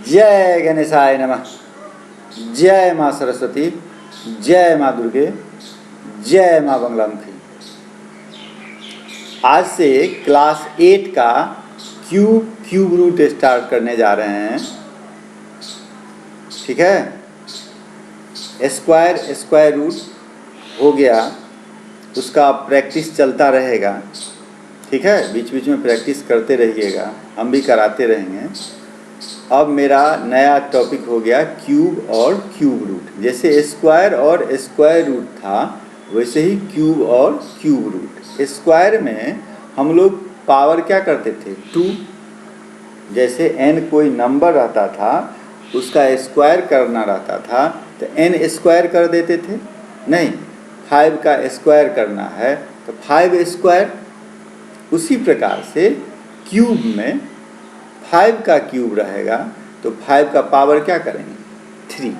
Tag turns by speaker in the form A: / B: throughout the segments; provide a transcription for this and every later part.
A: जय गणेशाय नमः। जय माँ सरस्वती, जय माँ दुर्गे, जय माँ बंगलामुखी। आज से क्लास 8 का क्यूब रूट स्टार्ट करने जा रहे हैं। ठीक है, स्क्वायर रूट हो गया, उसका प्रैक्टिस चलता रहेगा। ठीक है, बीच बीच में प्रैक्टिस करते रहिएगा, हम भी कराते रहेंगे। अब मेरा नया टॉपिक हो गया क्यूब और क्यूब रूट। जैसे स्क्वायर और स्क्वायर रूट था, वैसे ही क्यूब और क्यूब रूट। स्क्वायर में हम लोग पावर क्या करते थे? 2। जैसे n कोई नंबर रहता था, उसका स्क्वायर करना रहता था तो n स्क्वायर कर देते थे। नहीं, 5 का स्क्वायर करना है तो 5 स्क्वायर। उसी प्रकार से क्यूब में 5 का क्यूब रहेगा तो 5 का पावर क्या करेंगे? 3।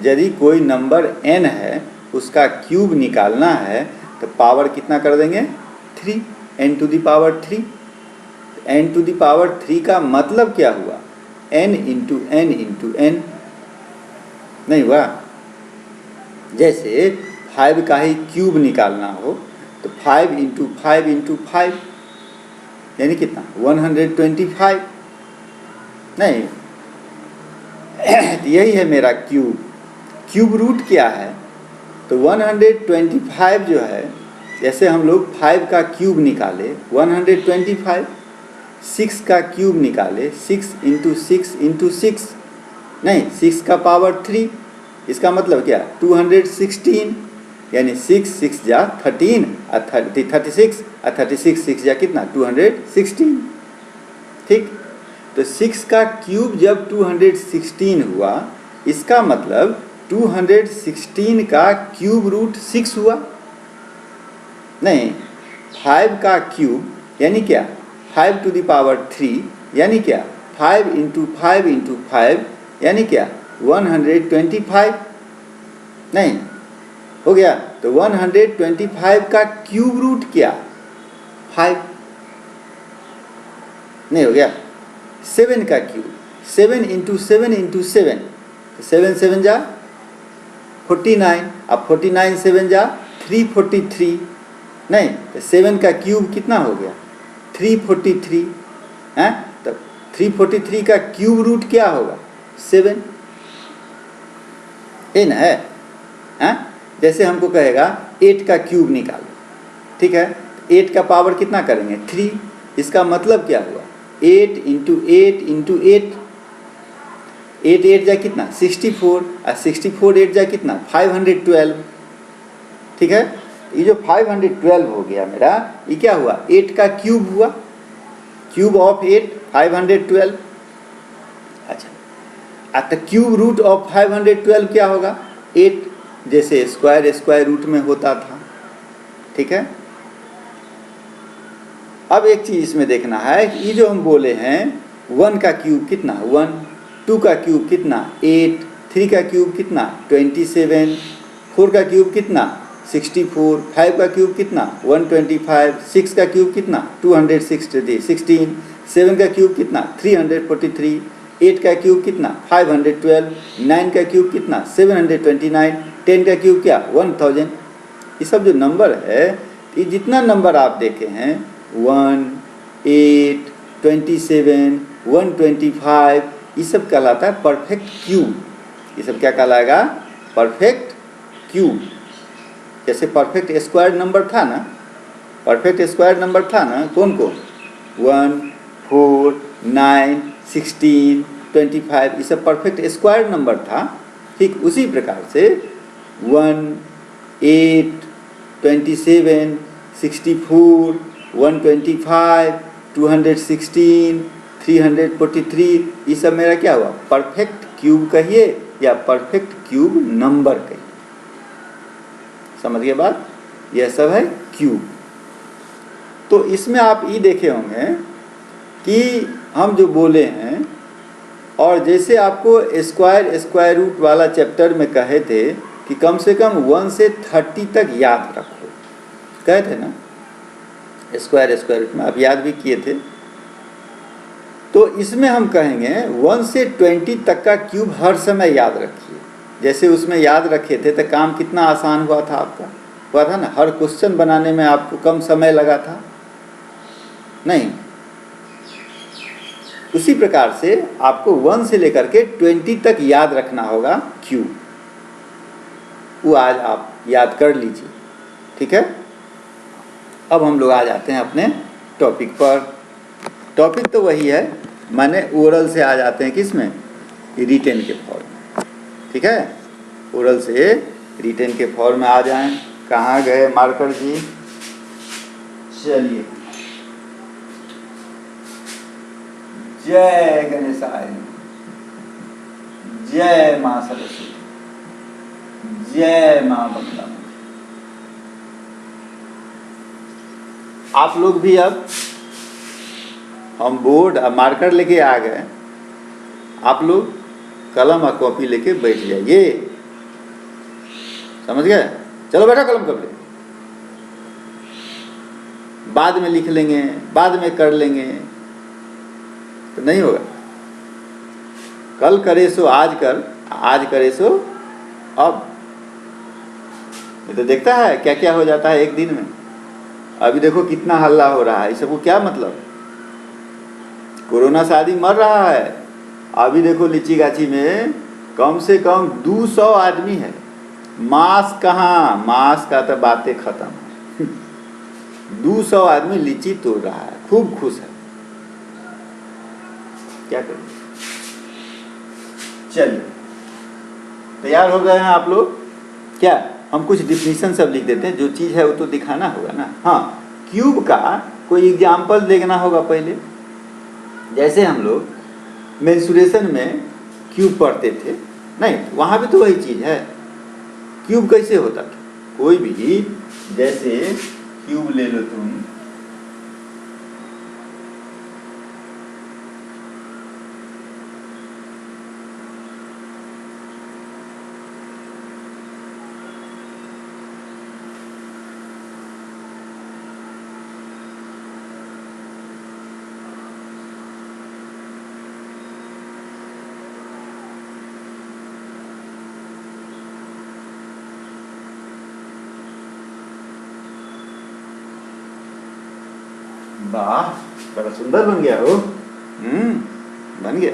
A: यदि कोई नंबर n है, उसका क्यूब निकालना है तो पावर कितना कर देंगे? 3, n to the power 3। n to the power 3 का मतलब क्या हुआ? n इंटू n नहीं हुआ? जैसे 5 का ही क्यूब निकालना हो तो 5 इंटू 5 यानी कितना? 125। नहीं, यही है मेरा क्यूब रूट क्या है? तो 125 जो है, जैसे हम लोग 5 का क्यूब निकाले 125, 6 का क्यूब निकाले 6 इंटू 6 नहीं, 6 का पावर 3। इसका मतलब क्या? 216, यानी 6 जा 13 और 36 और 36 जा कितना? 216। ठीक, तो 6 का क्यूब जब 216 हुआ, इसका मतलब 216 का क्यूब रूट 6 हुआ। नहीं, 5 का क्यूब यानी क्या? 5 टू द पावर 3 यानी क्या? 5 इंटू 5 यानी क्या? 125। नहीं, हो गया? तो 125 का क्यूब रूट क्या? 5। नहीं, हो गया? 7 का क्यूब 7 इंटू 7 7 7 जा 49, अब 49 7 जा 343। नहीं, तो 7 का क्यूब कितना हो गया? 343 है। तो 343 का क्यूब रूट क्या होगा? 7। ये ना है? जैसे हमको कहेगा 8 का क्यूब निकालो, ठीक है, 8 का पावर कितना करेंगे? 3। इसका मतलब क्या हुआ? 8 इंटू 8 8 8 जा कितना? 64 और 64 8 जा कितना? 512। ठीक है, ये जो 512 हो गया मेरा, ये क्या हुआ? 8 का क्यूब हुआ। Cube of 8 512। अच्छा, तो क्यूब रूट ऑफ 512 क्या होगा? 8। जैसे स्क्वायर रूट में होता था। ठीक है, अब एक चीज इसमें देखना है कि ये जो हम बोले हैं 1 का क्यूब कितना? 1। 2 का क्यूब कितना? 8। 3 का क्यूब कितना? 27। 4 का क्यूब कितना? 64। 5 का क्यूब कितना? 125। 6 का क्यूब कितना? 216। 7 का क्यूब कितना? 343। 8 का क्यूब कितना? 512। 9 का क्यूब कितना? 729। 10 का क्यूब क्या? 1000। ये सब जो नंबर है, ये जितना नंबर आप देखे हैं 1, 8, 27, 125, ये सब कहलाता है परफेक्ट क्यूब। ये सब क्या कहलाएगा? Perfect cube. जैसे परफेक्ट स्क्वायर नंबर था ना, परफेक्ट स्क्वायर नंबर था ना, कौन कौन? 1, 4, 9, 16, 25, ये सब परफेक्ट स्क्वायर नंबर था। ठीक उसी प्रकार से 1, 8, 27, 64, 125, 216, 343, ये सब मेरा क्या हुआ? परफेक्ट क्यूब कहिए या परफेक्ट क्यूब नंबर कहिए। समझ गए बात? यह सब है क्यूब। तो इसमें आप ये देखे होंगे कि हम जो बोले हैं, और जैसे आपको स्क्वायर रूट वाला चैप्टर में कहे थे कि कम से कम 1 से 30 तक याद रखो, कहे थे ना? स्क्वायर रूट में आप याद भी किए थे। तो तो इसमें हम कहेंगे 1 से 20 तक का क्यूब हर समय याद रखिए। जैसे उसमें याद रखे थे तो काम कितना आसान हुआ था आपका, हुआ था ना। हर क्वेश्चन बनाने में आपको कम समय लगा था नहीं। उसी प्रकार से आपको 1 से लेकर के 20 तक याद रखना होगा क्यूब। वो आज आप याद कर लीजिए, ठीक है। अब हम लोग आ जाते हैं अपने टॉपिक पर। टॉपिक तो वही है, माने ओरल से आ जाते हैं किस में, रिटेन के फॉर्म में, ठीक है। ओरल से रिटेन के फॉर्म में आ जाएं। कहाँ गए मार्कर जी, चलिए। जय गणेशाय, जय मां सरस्वती, जय मां बंगला। आप लोग भी अब हम बोर्ड और मार्कर लेके आ गए, आप लोग कलम और कॉपी लेके बैठ जाइए, समझ गए। चलो बेटा कलम कर ले, बाद में लिख लेंगे, बाद में कर लेंगे तो नहीं होगा। कल करे सो आज कर, आज करे सो अब। ये तो देखता है क्या क्या हो जाता है एक दिन में। अभी देखो कितना हल्ला हो रहा है, इस सबको क्या मतलब। कोरोना से आदमी मर रहा है। अभी देखो लीची गाछी में कम से कम 200 आदमी है। मास्क कहाँ, मास्क का तो बातें खत्म। 200 आदमी लीची तोड़ रहा है, खूब खुश है। क्या करें। चलिए तैयार हो गए हैं आप लोग। क्या हम कुछ डिफिनीशन सब लिख देते हैं, जो चीज़ है वो तो दिखाना होगा ना। हाँ, क्यूब का कोई एग्जाम्पल देखना होगा पहले। जैसे हम लोग मेंसुरेशन में क्यूब पढ़ते थे नहीं, वहाँ भी तो वही चीज़ है। क्यूब कैसे होता था, कोई भी, जैसे क्यूब ले लो तुम, वाह बड़ा सुंदर बन गया हो। बन गया।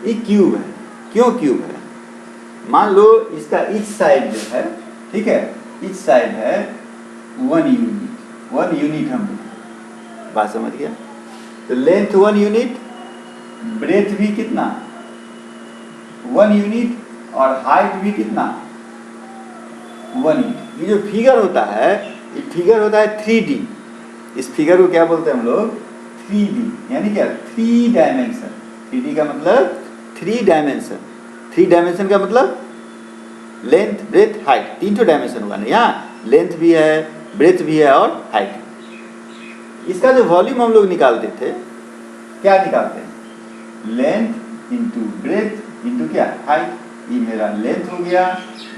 A: ये क्यूब है। क्यों क्यूब है, मान लो इसका इच साइड जो है, ठीक है, इच साइड है 1 यूनिट। 1 यूनिट हम बात समझ गया। तो लेंथ 1 यूनिट, ब्रेथ भी कितना 1 यूनिट, और हाइट भी कितना 1 यूनिट। ये जो फिगर होता है, ये फिगर होता है 3D। इस फिगर को क्या बोलते हैं हम लोग, 3D, यानी क्या 3 डायमेंशन। 3D का मतलब 3 डायमेंशन। 3 डायमेंशन का मतलब लेंथ ब्रेथ हाइट, 3 डायमेंशन हुआ ना। यहाँ लेंथ भी है, ब्रेथ भी है और हाइट। इसका जो वॉल्यूम हम लोग निकालते थे, क्या निकालते हैं, लेंथ इंटू ब्रेथ इंटू क्या हाइट। ये मेरा लेंथ हो गया,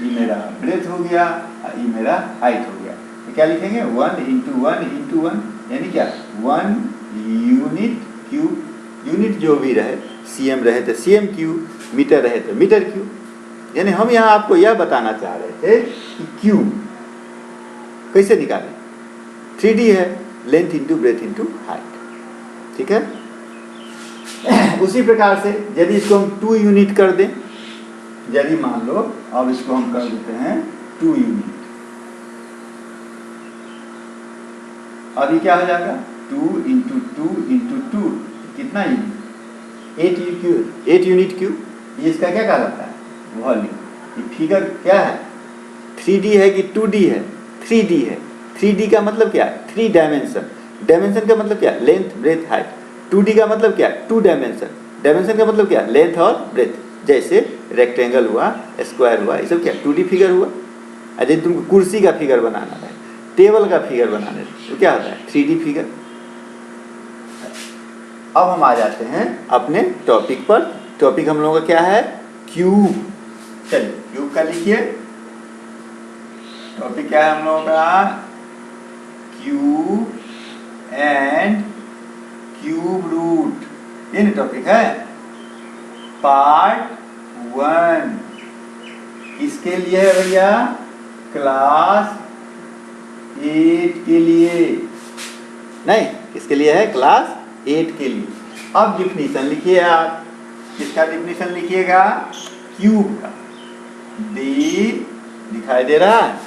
A: ये मेरा ब्रेथ हो गया, और ये मेरा हाइट हो गया। तो क्या लिखेंगे 1 इंटू 1 इंटू 1, यानी क्या 1 यूनिट क्यूब। यूनिट जो भी रहे, सीएम रहे तो सीएम क्यूब, मीटर रहे तो मीटर क्यूब। यानी हम यहाँ आपको यह बताना चाह रहे थे कि क्यूब कैसे निकालें। 3D है, length into breadth into height, ठीक है। उसी प्रकार से यदि इसको हम 2 यूनिट कर दें, यदि मान लो अब इसको हम कर देते हैं 2 यूनिट, और ये क्या हो जाएगा 2 इंटू 2 इंटू 2, कितना यूनिट 8 यूनिट क्यूब। ये इसका क्या कहलाता है, वॉल्यूम। ये फिगर क्या है, 3D है कि 2D है, 3D है। 3D का मतलब क्या, 3 डायमेंशन। डायमेंशन का मतलब क्या, लेंथ ब्रेथ हाइट। 2D का मतलब क्या, 2 डायमेंशन। डायमेंशन का मतलब क्या, लेंथ और ब्रेथ। जैसे रेक्टेंगल हुआ, स्क्वायर हुआ, ये सब क्या 2D फिगर हुआ। यदि तुमको कुर्सी का फिगर बनाना है, टेबल का फिगर बनाना है, तो क्या होता है 3D फिगर। अब हम आ जाते हैं अपने टॉपिक पर। टॉपिक हम लोगों का क्या है, क्यूब। चलिए क्यूब का लिखिए। टॉपिक क्या है हम लोगों का, क्यूब एंड क्यूब रूट। ये नहीं टॉपिक है। पार्ट 1 किसके लिए है भैया? क्लास 8 के लिए। नहीं, किसके लिए है? क्लास 8 के लिए। अब डिफिनीशन लिखिए आप। किसका डिफिनीशन लिखिएगा? क्यूब का। दी दिखाई दे रहा है?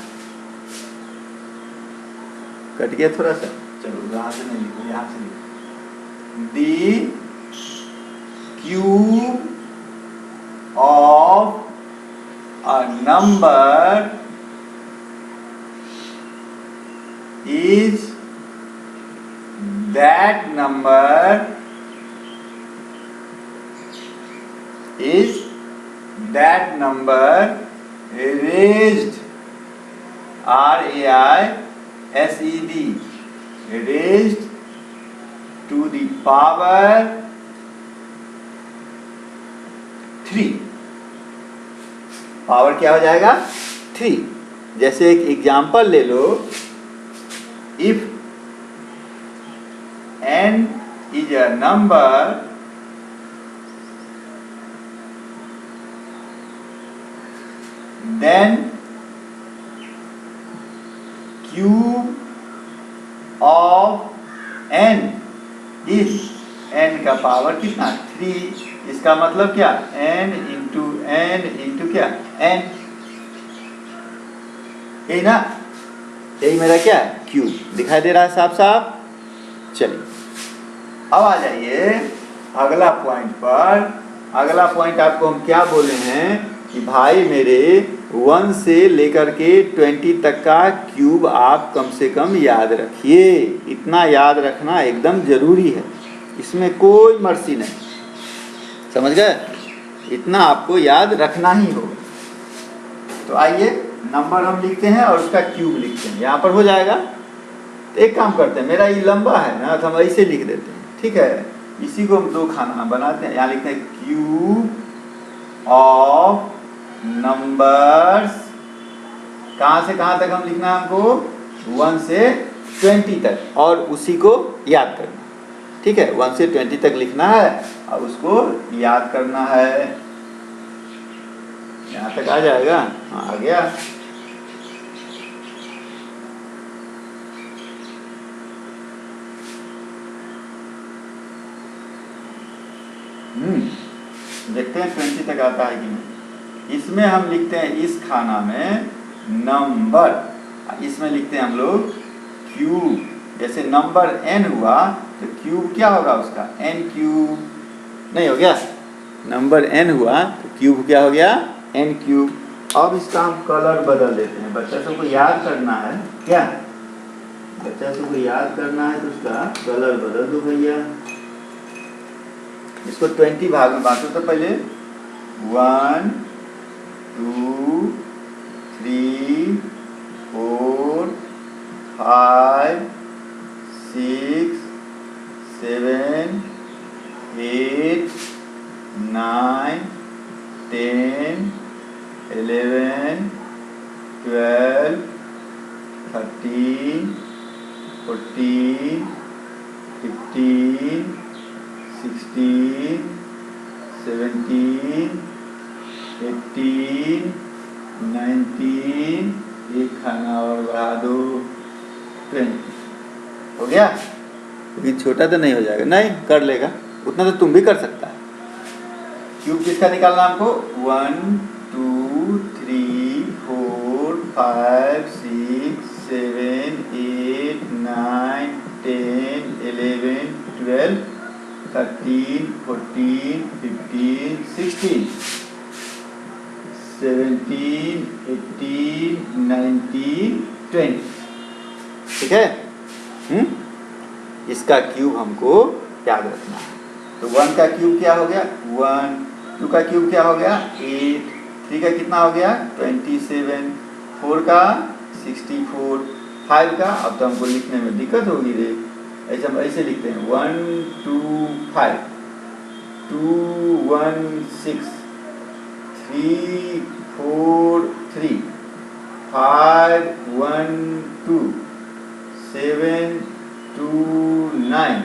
A: कट गया थोड़ा सा, चलो यहाँ से नहीं लिखो, यहाँ से लिखो। दी cube of a number is that number raised, R-A-I-S-E-D, raised to the power 3। Power क्या हो जाएगा? 3। जैसे एक एग्जाम्पल ले लो, if n is a number then cube of n is n का पावर कितना? 3। इसका मतलब क्या? n इंटू क्या? n। यही ना? यही मेरा क्या है? क्यूब। दिखाई दे रहा है साफ साफ? चलिए अब आ जाइए अगला पॉइंट पर। अगला पॉइंट आपको हम क्या बोले हैं कि भाई मेरे 1 से लेकर के 20 तक का क्यूब आप कम से कम याद रखिए। इतना याद रखना एकदम जरूरी है, इसमें कोई मर्सी नहीं। समझ गए? इतना आपको याद रखना ही होगा। तो आइए नंबर हम लिखते हैं और उसका क्यूब लिखते हैं। यहाँ पर हो जाएगा। तो एक काम करते हैं, मेरा ये लंबा है ना, तो हम ऐसे लिख देते हैं, ठीक है? इसी को हम 2 खाना बनाते हैं। यहाँ लिखते हैं क्यूब ऑफ नंबर्स। कहाँ से कहाँ तक हम लिखना है हमको? 1 से 20 तक, और उसी को याद करना। ठीक है, 1 से 20 तक लिखना है और उसको याद करना है। यहाँ तक आ जाएगा? हाँ, आ गया। देखते हैं 20 तक आता है कि नहीं। इसमें हम लिखते हैं, इस खाना में नंबर, इसमें लिखते हैं हम लोग क्यूब। जैसे नंबर n हुआ तो क्यूब क्या होगा उसका? n cube. नहीं हो गया? नंबर n हुआ तो क्यूब क्या हो गया? n cube. अब इसका हम कलर बदल देते हैं। बच्चा सबको याद करना है क्या? बच्चा सबको याद करना है तो उसका कलर बदल दो भैया। इसको 20 भाग में बांटो। तो पहले 1 2 3 4 5 6 7 8 9 10 11 12 13 14 15 16 17 18 19, एक खाना और बढ़ा दो 20। हो गया? लेकिन छोटा तो नहीं हो जाएगा। नहीं, कर लेगा, उतना तो तुम भी कर सकता है। क्यूब किसका निकालना आपको? 1 2 3 4 5 6 7 8 9 10 11 12 13 14 15 16 17 18 19 20। ठीक है? इसका क्यूब हमको याद रखना है। तो 1 का क्यूब क्या हो गया? 1। 2 का क्यूब क्या हो गया? 8। 3 का कितना हो गया? 27। 4 का 64। 5 का, अब तो हमको लिखने में दिक्कत होगी रे, ऐसे हम ऐसे लिखते हैं 1 2 5 2 1 6 3 4 3 5 1 2 7 2 9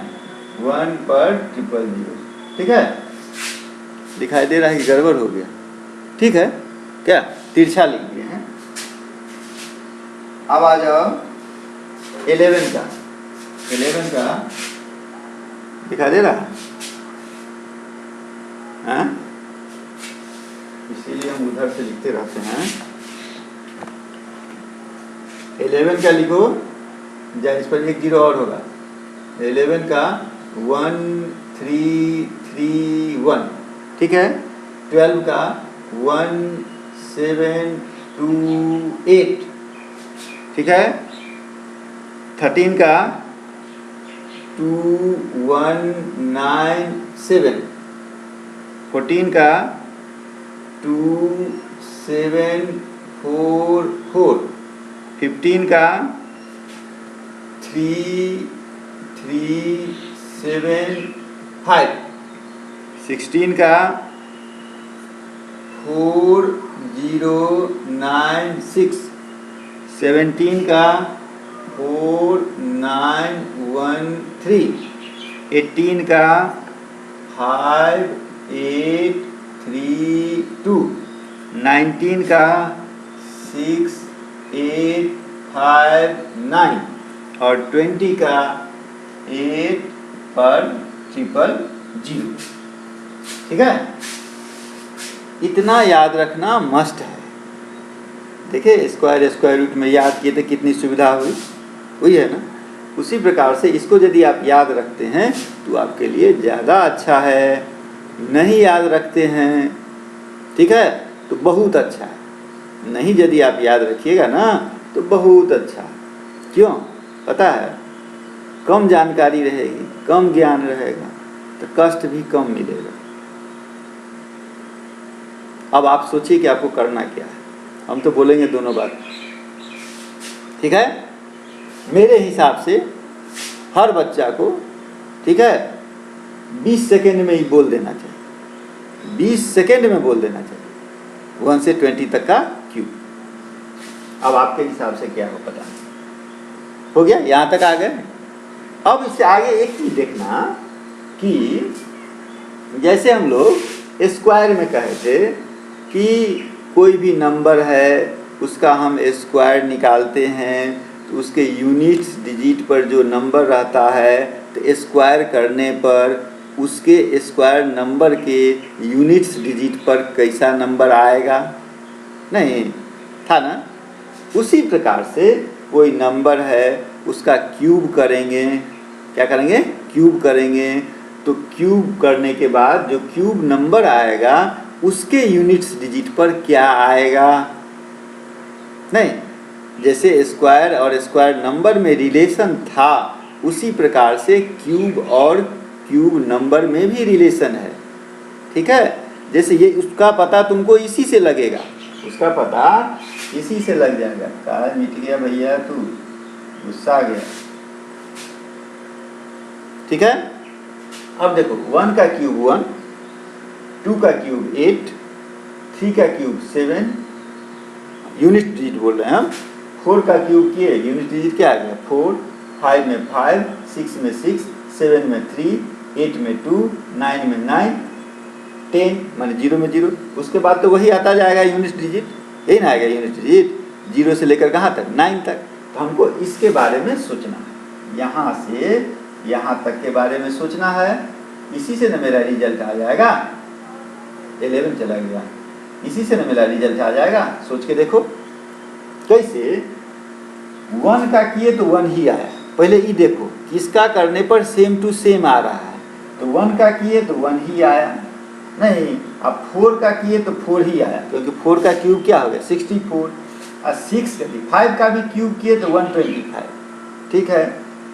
A: 1 पर 000। ठीक है, दिखाई दे रहा है कि गड़बड़ हो गया? ठीक है, क्या तिरछा लिख दिए हैं। अब आ जाओ 11 का। 11 का दिखाई दे रहा है? इसीलिए हम उधर से लिखते रहते हैं। 11 का लिखो, या इस पर एक जीरो और होगा। 11 का 1 3 3 1, ठीक है। 12 का 1 7 2 8, ठीक है। 13 का 2 1 9 7, 14 का 2 7 4 4, 15 का 3 3 7 5, 16 का 4 0 9 6, 17 का 4 9 1 3, 18 का 5 8 3 2, 19 का 6 8 5 9, और 20 का 8 पर 000, ठीक है। इतना याद रखना मस्ट है। देखिए स्क्वायर रूट में याद किए तो कितनी सुविधा हुई है ना। उसी प्रकार से इसको यदि आप याद रखते हैं तो आपके लिए ज़्यादा अच्छा है। नहीं याद रखते हैं, ठीक है, तो बहुत अच्छा है। नहीं यदि आप याद रखिएगा ना तो बहुत अच्छा है। क्यों पता है? कम जानकारी रहेगी, कम ज्ञान रहेगा तो कष्ट भी कम मिलेगा। अब आप सोचिए कि आपको करना क्या है। हम तो बोलेंगे दोनों बात, ठीक है। मेरे हिसाब से हर बच्चा को, ठीक है, 20 सेकेंड में ही बोल देना चाहिए। 20 सेकेंड में बोल देना चाहिए 1 से 20 तक का क्यूब। अब आपके हिसाब से क्या हो पता नहीं। हो गया? यहाँ तक आ गए। अब इससे आगे एक चीज देखना कि जैसे हम लोग स्क्वायर में कहे थे कि कोई भी नंबर है उसका हम स्क्वायर निकालते हैं तो उसके यूनिट्स डिजिट पर जो नंबर रहता है तो स्क्वायर करने पर उसके स्क्वायर नंबर के यूनिट्स डिजिट पर कैसा नंबर आएगा? नहीं था ना। उसी प्रकार से कोई नंबर है उसका क्यूब करेंगे। क्या करेंगे? क्यूब करेंगे। तो क्यूब करने के बाद जो क्यूब नंबर आएगा उसके यूनिट्स डिजिट पर क्या आएगा? नहीं, जैसे स्क्वायर और स्क्वायर नंबर में रिलेशन था उसी प्रकार से क्यूब और क्यूब नंबर में भी रिलेशन है, ठीक है। जैसे ये उसका पता तुमको इसी से लगेगा, उसका पता इसी से लग जाएगा। कहा मिट गया भैया, तू गुस्सा आ गया, ठीक है। अब देखो 1 का क्यूब 1, 2 का क्यूब 8, 3 का क्यूब 7, यूनिट डिजिट बोल रहे हैं हम। 4 का क्यूब किए, यूनिट डिजिट क्या आ गया? 4, 5 में 5, 6 में 6, 7 में 3, 8 में 2, 9 में 9, 10 माने 0 में 0। उसके बाद तो वही आता जाएगा यूनिट डिजिट, यही ना आएगा यूनिट डिजिट 0 से लेकर कहाँ तक? 9 तक। तो हमको इसके बारे में सोचना है, यहाँ से यहाँ तक के बारे में सोचना है। इसी से न मेरा रिजल्ट आ जाएगा। 11 चला गया, इसी से न मेरा रिजल्ट आ जाएगा। सोच के देखो कैसे। 1 का किए तो 1 ही आया। पहले ये देखो किसका करने पर सेम टू सेम आ रहा है। तो 1 का किए तो 1 ही आया। नहीं, अब 4 का किए तो 4 ही आया, क्योंकि 4 का क्यूब क्या हो गया? 64। और 5 का भी क्यूब किए तो 125, ठीक है।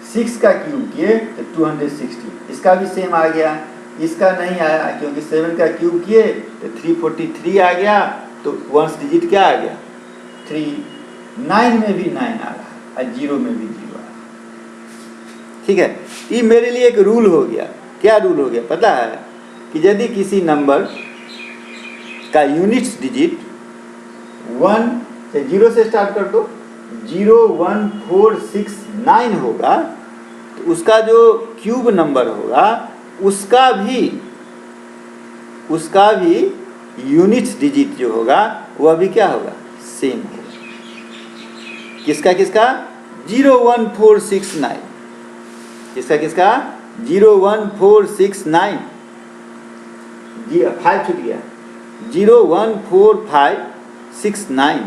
A: 6 का क्यूब किए तो 260, इसका भी सेम आ गया। इसका नहीं आया क्योंकि 7 का क्यूब किए तो 343 आ गया। तो 1 डिजिट क्या आ गया? 3। 9 में भी 9 आ रहा है और 0 में भी 0 आ रहा है, ठीक है। ये मेरे लिए एक रूल हो गया। क्या रूल हो गया पता है? कि यदि किसी नंबर का यूनिट्स डिजिट 1 से 0 से स्टार्ट कर दो, 0 1 4 6 9 होगा तो उसका जो क्यूब नंबर होगा उसका भी उसका भी यूनिट्स डिजिट जो होगा वह भी क्या होगा, सेम होगा। किसका किसका, 01469, किसका किसका 01469, 5 छूट गया, 01469,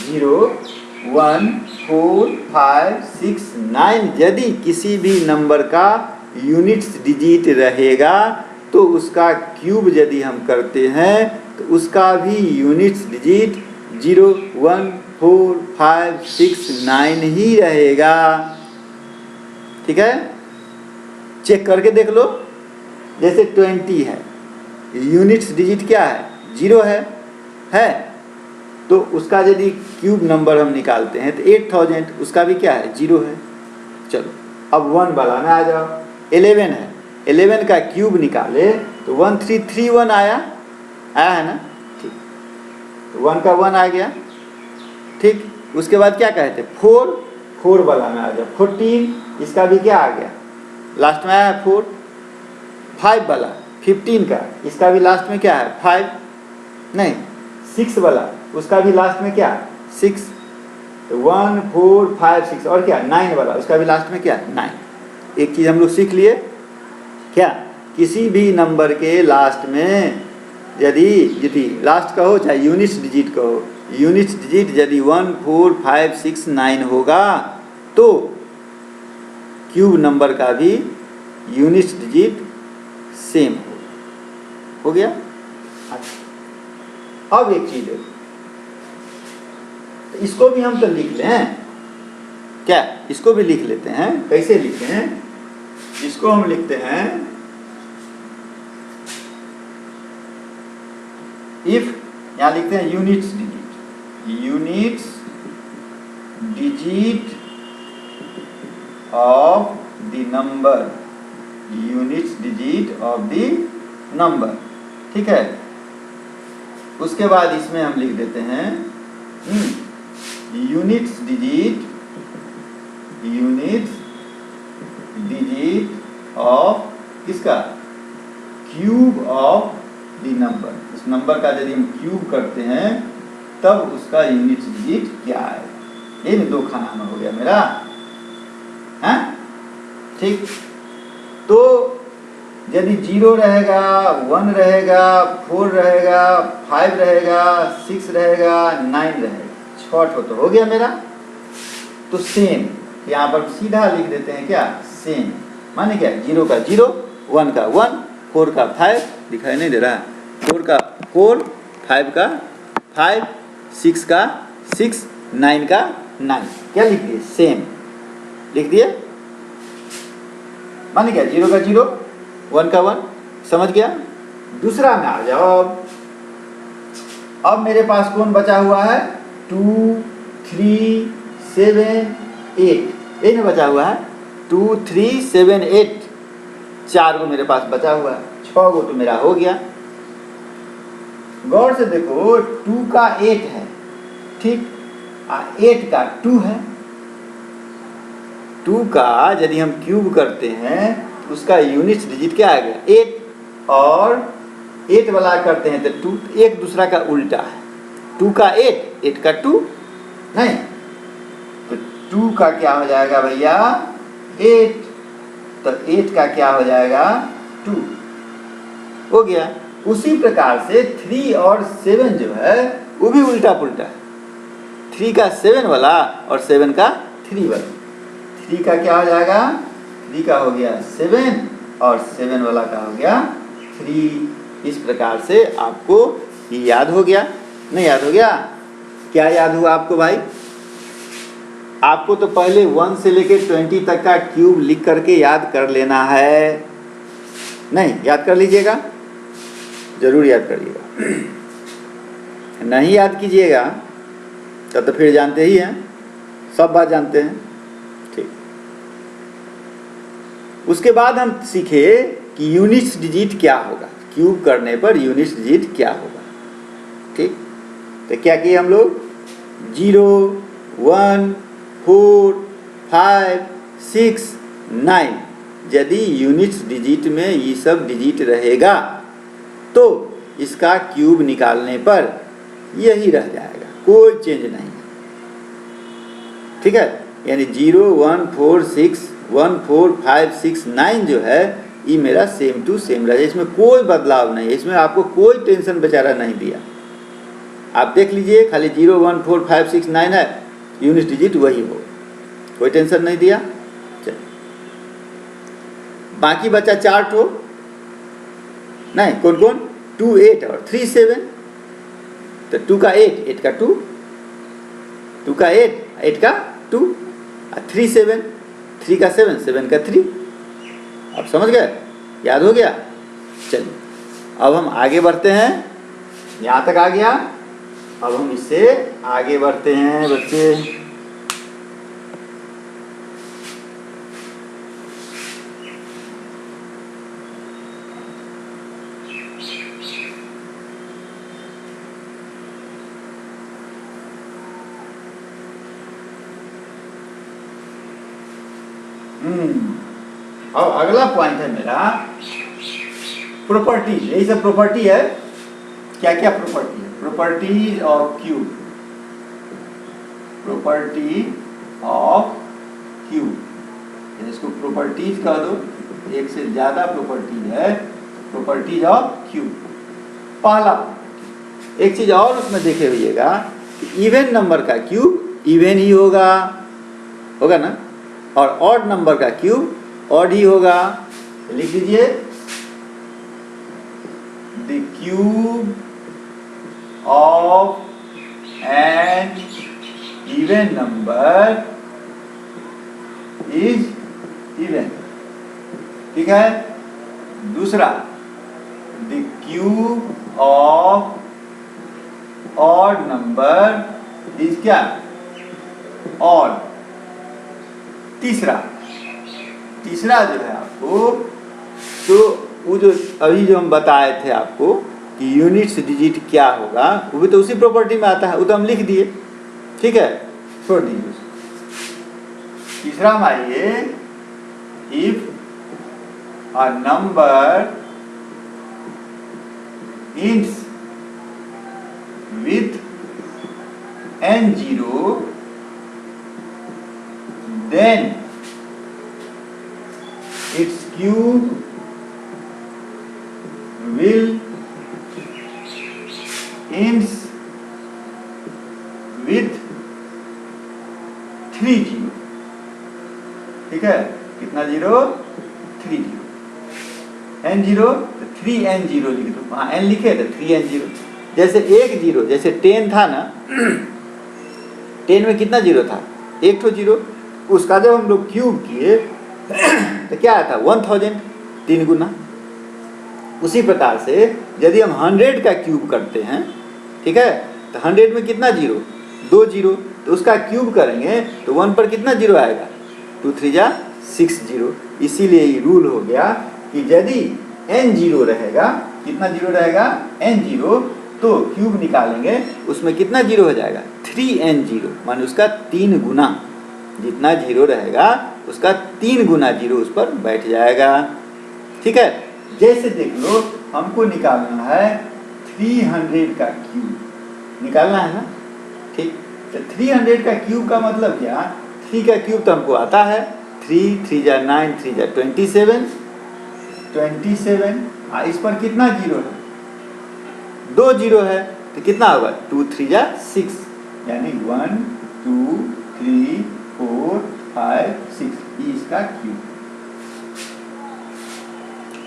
A: 01469 यदि किसी भी नंबर का यूनिट्स डिजिट रहेगा तो उसका क्यूब यदि हम करते हैं तो उसका भी यूनिट्स डिजिट 01469 ही रहेगा। ठीक है, चेक करके देख लो। जैसे 20 है, यूनिट्स डिजिट क्या है, 0 है तो उसका यदि क्यूब नंबर हम निकालते हैं तो 8000, उसका भी क्या है, 0 है। चलो अब 1 वाला में आ जाओ। 11 है, 11 का क्यूब निकाले तो 1331 आया है ना। ठीक, तो 1 का 1 आ गया। ठीक, उसके बाद क्या कहते हैं, 4 वाला में आ जाओ। 14, इसका भी क्या आ गया, लास्ट में आया 4। 5 वाला 15 का, इसका भी लास्ट में क्या है, 5 नहीं। 6 वाला, उसका भी लास्ट में क्या, 6। तो 1 4 5 6, और क्या 9 वाला, उसका भी लास्ट में क्या, 9। एक चीज़ हम लोग सीख लिए क्या, किसी भी नंबर के लास्ट में यदि लास्ट कहो चाहे यूनिट्स डिजिट कहो, यूनिट्स डिजिट यदि 1 4 5 6 9 होगा तो क्यूब नंबर का भी यूनिट्स डिजिट सेम हो गया। अब एक चीज है, तो इसको भी हम तो लिख लें क्या, इसको भी लिख लेते हैं। कैसे लिखते हैं, इसको हम लिखते हैं इफ, यहां लिखते हैं units digit of the number, units digit of the number. ठीक है, उसके बाद इसमें हम लिख देते हैं यूनिट्स डिजिट ऑफ किसका, क्यूब ऑफ द नंबर। इस नंबर का यदि हम क्यूब करते हैं तब उसका यूनिट्स डिजिट क्या है। ये 2 खाना में हो गया मेरा, है ठीक। तो यदि 0 रहेगा, 1 रहेगा, 4 रहेगा, 5 रहेगा, 6 रहेगा, 9 रहेगा, 6 तो हो गया मेरा। तो सेम यहाँ पर सीधा लिख देते हैं क्या, सेम माने क्या, 0 का 0, 1 का 1, 4 का 5, दिखाई नहीं दे रहा, 4 का 4, 5 का 5, 6 का 6, 9 का 9, क्या लिख दिए, सेम लिख दिए। माने क्या, 0 का 0, 1 का 1, समझ गया। दूसरा में आ जाओ। अब मेरे पास कौन बचा हुआ है, 2 3 7 8, ये ना बचा हुआ है, 2 3 7 8, 4 को मेरे पास बचा हुआ है, 6 को तो मेरा हो गया। गौर से देखो, 2 का 8 है, ठीक, 8 का 2 है। 2 का यदि हम क्यूब करते हैं उसका यूनिट्स डिजिट क्या आ गया, 8, और 8 वाला करते हैं तो 2, एक दूसरा का उल्टा है। 2 का 8, 8 का 2 नहीं, तो 2 का क्या हो जाएगा भैया, 8, तो 8 का क्या हो जाएगा, 2 हो गया। उसी प्रकार से 3 और 7 जो है वो भी उल्टा पुल्टा है। 3 का 7 वाला और 7 का 3 वाला, 3 का क्या हो जाएगा, 3 का हो गया 7 और 7 वाला का हो गया 3। इस प्रकार से आपको ये याद हो गया, नहीं याद हो गया, क्या याद हुआ आपको भाई। आपको तो पहले 1 से लेकर 20 तक का क्यूब लिख करके याद कर लेना है, नहीं याद कर लीजिएगा, जरूर याद करिएगा। नहीं याद कीजिएगा तब तो फिर जानते ही हैं, सब बात जानते हैं, ठीक। उसके बाद हम सीखे कि यूनिट्स डिजिट क्या होगा, क्यूब करने पर यूनिट्स डिजिट क्या होगा, ठीक। तो क्या किए हम लोग, 0 1 4 5 6 9 यदि यूनिट्स डिजिट में ये सब डिजिट रहेगा तो इसका क्यूब निकालने पर यही रह जाएगा, कोई चेंज नहीं। ठीक है, यानी 0 1 4 6 1 4 5 6 9 जो है ये मेरा सेम टू सेम रहा, इसमें कोई बदलाव नहीं है, इसमें आपको कोई टेंशन बेचारा नहीं दिया। आप देख लीजिए, खाली 0 1 4 5 6 9 है, यूनिट डिजिट वही हो, कोई टेंशन नहीं दिया। चलिए बाकी बचा 4 ठो, नहीं कौन कौन, 2 8 और 3 7। तो 2 का 8 8 का 2, 2 का 8 8 का 2, 3 7 3 का 7 7 का 3। आप समझ गए, याद हो गया। चलिए अब हम आगे बढ़ते हैं, यहाँ तक आ गया। अब हम इससे आगे बढ़ते हैं बच्चे। अब अगला पॉइंट है मेरा प्रॉपर्टी। यही सब प्रॉपर्टी है। क्या क्या प्रॉपर्टी है? Properties of cube, property of cube, इसको प्रॉपर्टीज कह दो, एक से ज्यादा प्रॉपर्टी है, प्रॉपर्टीज ऑफ क्यूब। पहला एक चीज और उसमें देखे हुईगा कि इवन नंबर का क्यूब इवन ही होगा, होगा ना, और ऑड नंबर का क्यूब ऑड ही होगा। लिख दीजिए, the cube of an even number is even. ठीक है। दूसरा, the cube of odd number is क्या, ऑड। तीसरा जो है आपको, तो वो जो अभी जो हम बताए थे आपको कि यूनिट्स डिजिट क्या होगा, वो भी तो उसी प्रॉपर्टी में आता है, वो तो हम लिख दिए। ठीक है, छोड़ दीजिए। तीसरा में आइए, if a number ends with n0 then its cube will ends with 3 0। ठीक है, कितना जीरो, 3 0। n0 तो 3n0 लिख दो, वहाँ n लिखे तो 3n0। जैसे 1 0, जैसे 10 था ना, 10 में कितना जीरो था, एक तो जीरो, उसका जब हम लोग क्यूब किए तो क्या आया था, 1000, 3 गुना। उसी प्रकार से यदि हम 100 का क्यूब करते हैं, ठीक है, तो 100 में कितना जीरो, 2 जीरो, तो उसका क्यूब करेंगे तो 1 पर कितना जीरो आएगा, 2 3 जा 6 जीरो। इसीलिए ये रूल हो गया कि यदि n जीरो रहेगा, कितना जीरो रहेगा, n जीरो, तो क्यूब निकालेंगे उसमें कितना जीरो हो जाएगा, 3n जीरो, मान उसका 3 गुना, जितना जीरो रहेगा उसका 3 गुना जीरो उस पर बैठ जाएगा। ठीक है, जैसे देख लो, हमको निकालना है 300 का क्यूब, निकालना है ना। ठीक, तो 300 का क्यूब का मतलब क्या, 3 का क्यूब तो हमको आता है, 3 3 जा 9 3 जा 27, 27। इस पर कितना जीरो है, 2 जीरो है, तो कितना होगा, 2 3 जा 6, यानी 1 2 3 4 5 6, इसका क्यूब।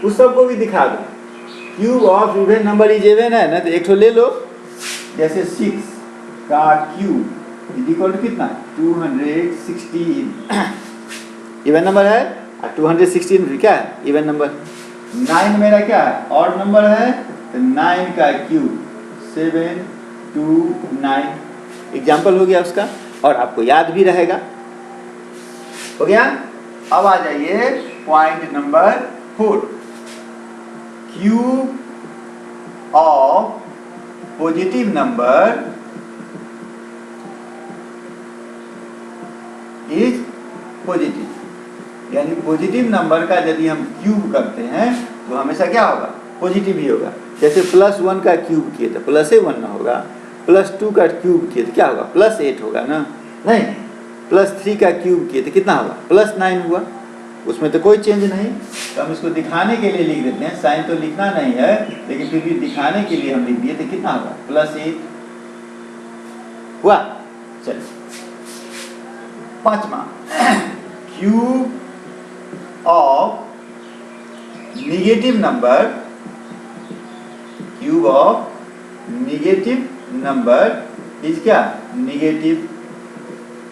A: उस सबको भी दिखा दो, cube of even number is even है ना, तो एक तो ले लो, जैसे 6 का क्यूब इज इक्वल टू कितना, 216 इवन नंबर है, और 216 क्या है, इवन नंबर। 9 मेरा क्या है, ऑड नंबर है, तो 9 का क्यूब 7 2 9। एग्जाम्पल हो गया उसका, और आपको याद भी रहेगा। हो गया। अब आ जाइए point number 4, cube of positive number is positive, यानी पॉजिटिव नंबर का यदि हम क्यूब करते हैं तो हमेशा क्या होगा, पॉजिटिव ही होगा। जैसे +1 का क्यूब किए तो +1 ना होगा, +2 का क्यूब किए तो क्या होगा, +8 होगा ना, नहीं, +3 का क्यूब किए तो कितना होगा, +9 हुआ, उसमें तो कोई चेंज नहीं। तो हम इसको दिखाने के लिए लिख देते हैं, साइन तो लिखना नहीं है लेकिन फिर भी दिखाने के लिए हम लिख दिए तो कितना होगा, +8 हुआ। चलिए पांचवा, cube of negative number, cube of negative number is क्या, नेगेटिव,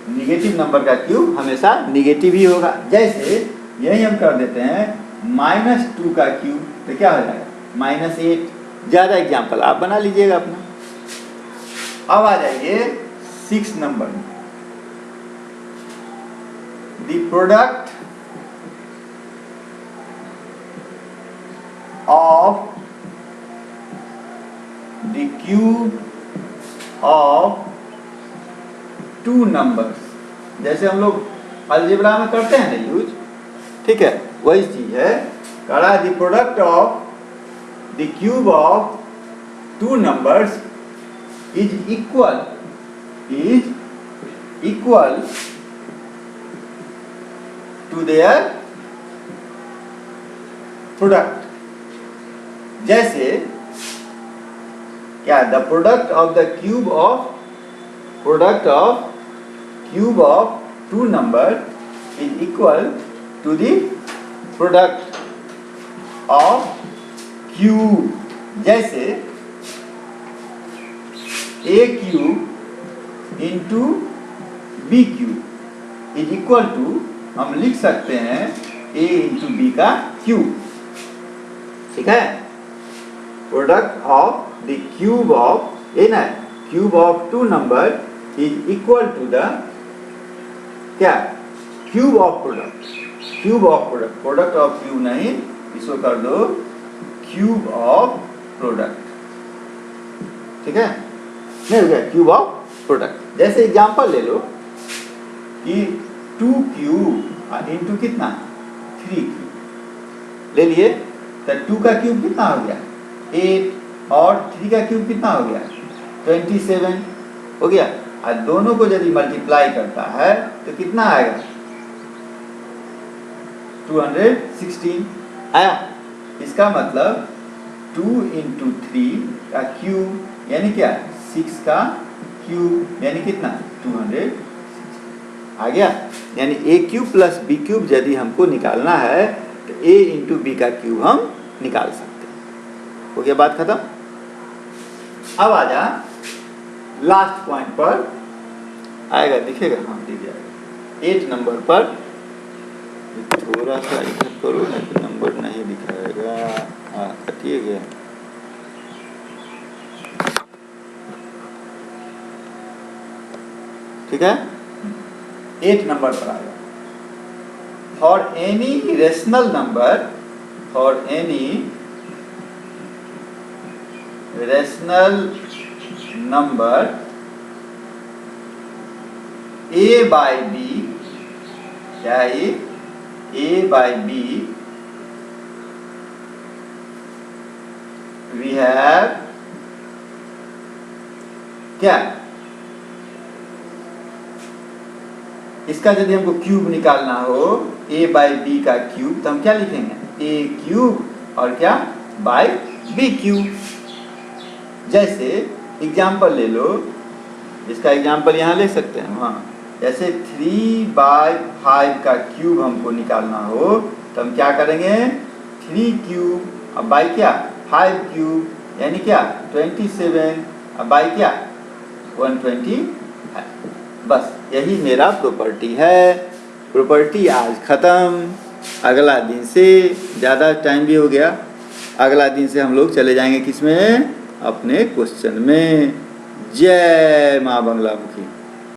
A: नेगेटिव नंबर का क्यूब हमेशा नेगेटिव ही होगा। जैसे यही हम कर देते हैं -2 का क्यूब तो क्या हो जाएगा, -8। ज़्यादा एग्जाम्पल आप बना लीजिएगा अपना। अब आ जाइए 6 नंबर में, the product of the cube of 2 numbers, जैसे हम लोग अलजेब्रा में करते हैं ना यूज, ठीक है, वही चीज है। करा the product of the cube of 2 numbers is equal to their product. जैसे क्या, the product of the cube of two number is equal to the product of cube. जैसे A cube into B cube is equal to, हम लिख सकते हैं A into B का cube, ठीक है। Product of the cube of A ना, cube of 2 number is equal to the क्या, cube of product, cube of product, product of cube नहीं, इसको कर दो क्यूब ऑफ प्रोडक्ट, ठीक है, नहीं हो गया, क्यूब ऑफ प्रोडक्ट। जैसे एग्जांपल ले लो कि 2 क्यूब इंटू कितना, 3 क्यूब ले लिए, तो 2 का क्यूब कितना हो गया, 8, और 3 का क्यूब कितना हो गया, 27 हो गया। और दोनों को यदि मल्टीप्लाई करता है तो कितना आएगा, 216 आया। इसका मतलब 2 इंटू 3 का क्यूब यानी क्या, 6 का क्यूब यानी कितना, 200 आ गया। यानी ए क्यूब प्लस बी क्यूब यदि हमको निकालना है तो ए इंटू बी का क्यूब हम निकाल सकते हैं। हो गया बात खत्म। अब आ जा लास्ट पॉइंट पर, आएगा दिखेगा, हाँ दिख जाएगा 8 नंबर पर। थोड़ा सा इधर करो ना तो नंबर नहीं दिखाएगा, हाँ कटिए गया। ठीक है, 8 नंबर पर आएगा। For any rational number, for any rational number a by b, क्या है a by b, we have क्या, इसका यदि हमको क्यूब निकालना हो ए बाई बी का क्यूब तो हम क्या लिखेंगे, ए क्यूब और क्या बाई बी क्यूब। जैसे एग्जाम्पल ले लो, इसका एग्जाम्पल यहाँ ले सकते हैं, हाँ जैसे 3/5 का क्यूब हमको निकालना हो तो हम क्या करेंगे, 3 क्यूब अब बाई क्या 5 क्यूब यानी क्या 27 अब बाई क्या 120। बस यही मेरा प्रॉपर्टी है। प्रॉपर्टी आज ख़त्म। अगला दिन से, ज़्यादा टाइम भी हो गया, अगला दिन से हम लोग चले जाएंगे किस में, अपने क्वेश्चन में। जय माँ बंगला मुखी।